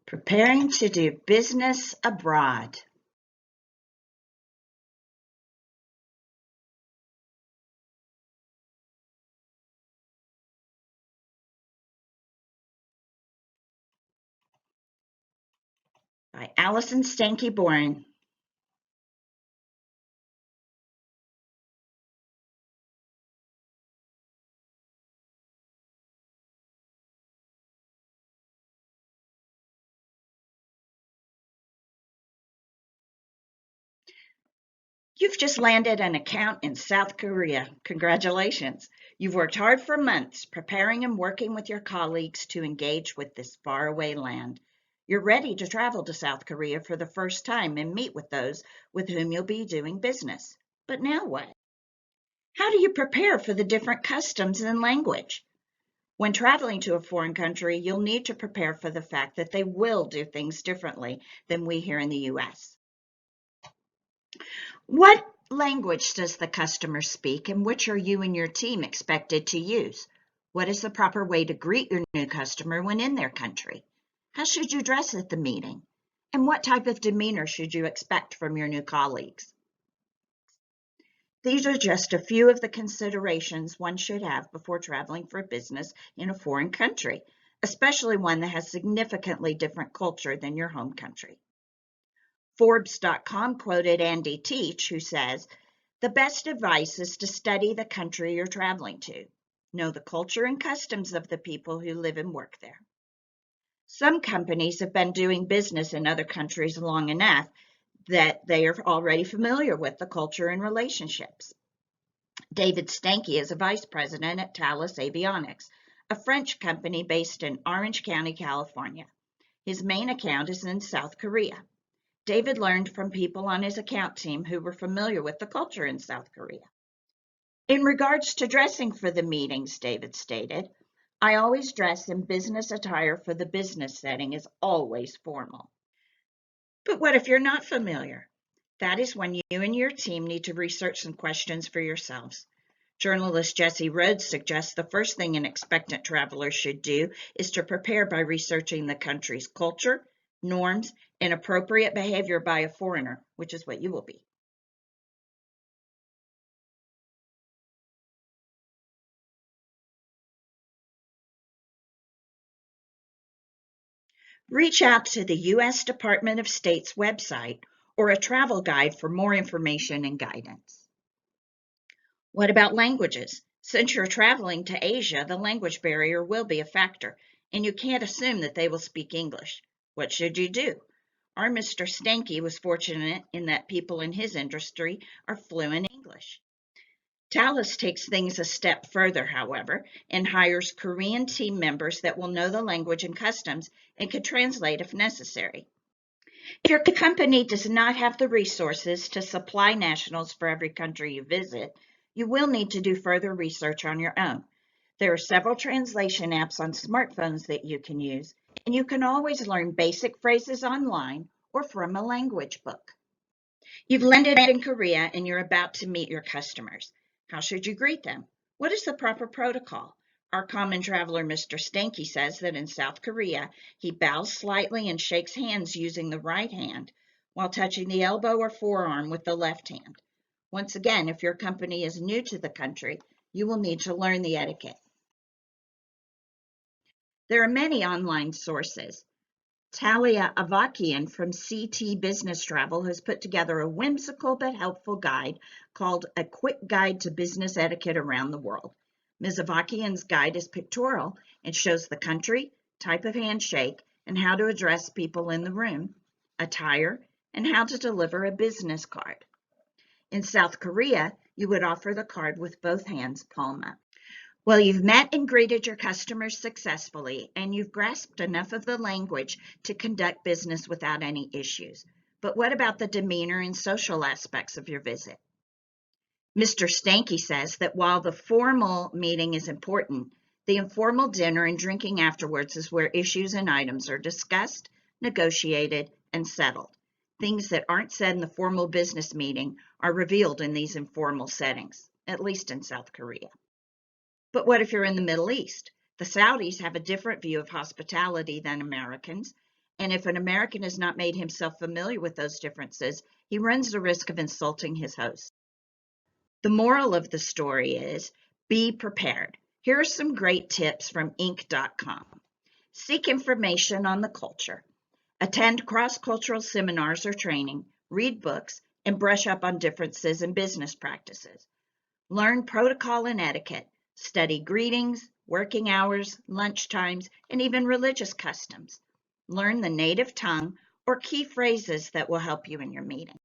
Preparing to do business abroad. By Allison Stanky Bourne. You've just landed an account in South Korea. Congratulations. You've worked hard for months preparing and working with your colleagues to engage with this faraway land. You're ready to travel to South Korea for the first time and meet with those with whom you'll be doing business. But now what? How do you prepare for the different customs and language? When traveling to a foreign country, you'll need to prepare for the fact that they will do things differently than we here in the US. What language does the customer speak, and which are you and your team expected to use? What is the proper way to greet your new customer when in their country? How should you dress at the meeting? And what type of demeanor should you expect from your new colleagues? These are just a few of the considerations one should have before traveling for business in a foreign country, especially one that has significantly different culture than your home country. Forbes.com quoted Andy Teach, who says, "The best advice is to study the country you're traveling to. Know the culture and customs of the people who live and work there." Some companies have been doing business in other countries long enough that they are already familiar with the culture and relationships. David Stanky is a vice president at Thales Avionics, a French company based in Orange County, California. His main account is in South Korea. David learned from people on his account team who were familiar with the culture in South Korea. In regards to dressing for the meetings, David stated, "I always dress in business attire for the business setting is always formal." But what if you're not familiar? That is when you and your team need to research some questions for yourselves. Journalist Jesse Rhodes suggests the first thing an expectant traveler should do is to prepare by researching the country's culture, norms, and appropriate behavior by a foreigner, which is what you will be. Reach out to the U.S. Department of State's website or a travel guide for more information and guidance. What about languages? Since you're traveling to Asia, the language barrier will be a factor, and you can't assume that they will speak English. What should you do? Our Mr. Stanky was fortunate in that people in his industry are fluent in English. Thales takes things a step further, however, and hires Korean team members that will know the language and customs and can translate if necessary. If your company does not have the resources to supply nationals for every country you visit, you will need to do further research on your own. There are several translation apps on smartphones that you can use, and you can always learn basic phrases online or from a language book. You've landed in Korea and you're about to meet your customers. How should you greet them? What is the proper protocol? Our common traveler, Mr. Stanky, says that in South Korea, he bows slightly and shakes hands using the right hand while touching the elbow or forearm with the left hand. Once again, if your company is new to the country, you will need to learn the etiquette. There are many online sources. Talia Avakian from CT Business Travel has put together a whimsical but helpful guide called A Quick Guide to Business Etiquette Around the World. Ms. Avakian's guide is pictorial and shows the country, type of handshake, and how to address people in the room, attire, and how to deliver a business card. In South Korea, you would offer the card with both hands palm up. Well, you've met and greeted your customers successfully, and you've grasped enough of the language to conduct business without any issues. But what about the demeanor and social aspects of your visit? Mr. Stanky says that while the formal meeting is important, the informal dinner and drinking afterwards is where issues and items are discussed, negotiated, and settled. Things that aren't said in the formal business meeting are revealed in these informal settings, at least in South Korea. But what if you're in the Middle East? The Saudis have a different view of hospitality than Americans, and if an American has not made himself familiar with those differences, he runs the risk of insulting his host. The moral of the story is, be prepared. Here are some great tips from Inc.com. Seek information on the culture. Attend cross-cultural seminars or training, read books, and brush up on differences in business practices. Learn protocol and etiquette. Study greetings, working hours, lunch times, and even religious customs. Learn the native tongue or key phrases that will help you in your meeting.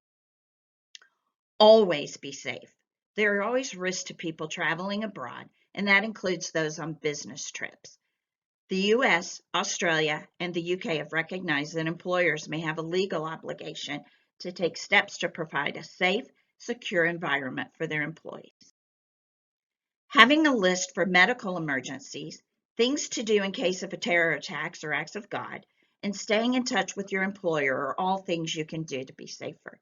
Always be safe. There are always risks to people traveling abroad, and that includes those on business trips. The US, Australia, and the UK have recognized that employers may have a legal obligation to take steps to provide a safe, secure environment for their employees. Having a list for medical emergencies, things to do in case of a terror attacks or acts of God, and staying in touch with your employer are all things you can do to be safer.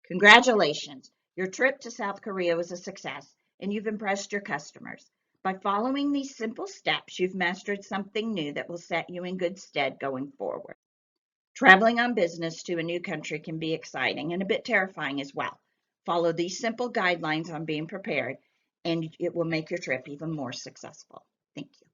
Congratulations! Your trip to South Korea was a success, and you've impressed your customers. By following these simple steps, you've mastered something new that will set you in good stead going forward. Traveling on business to a new country can be exciting and a bit terrifying as well. Follow these simple guidelines on being prepared, and it will make your trip even more successful. Thank you.